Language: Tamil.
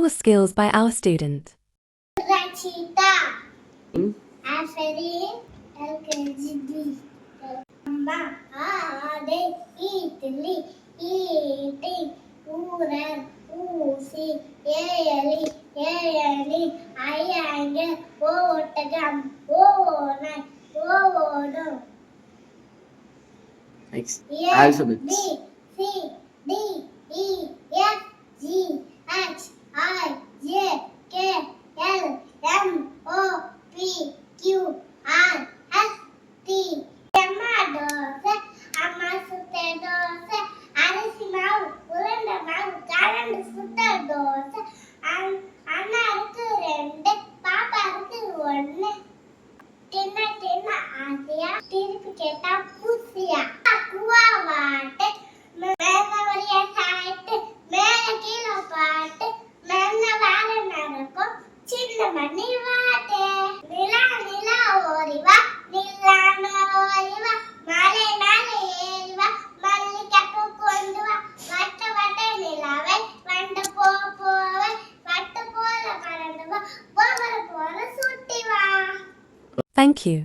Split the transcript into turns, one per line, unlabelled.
visual skills by our student.
Rachita. Aferi. LKGB. Amma. Ade. Italy. Eating. Uran. Usi. Yeli. Yeli. Ayanga. Otagam. Ona. Odo.
Next.
A,
Alphabets.
B, C, D, E, F, G, H, I, J, K, L, M, O, P, Q, R, S, T. அம்மா தோசை அம்மா சுட்ட தோசை அரிசி மாவு உருண்டை மாவு கலந்து சுட்ட தோசை அண்ணாருக்கு 2 பாப்பாருக்கு 1 தின்ன தின்ன ஆசையா திருப்பி கேட்டா பூசியா குவா வாட்டு மேல வழியா சாய்ட்டு மேல கீழே பாட்டு மேல வேலை நடக்கும் சின்ன மணி வாட்டு நிலா நிலா ஓடிவா நிலான ஓடிவா மலை மேலே ஏறிவா மல்லிகைப்பூ கொண்டு வா வட்ட வட்ட நிலாவை வண்டு போவை வட்டு போல பறந்து வா போகிற போல சுட்டி வா.
Thank you.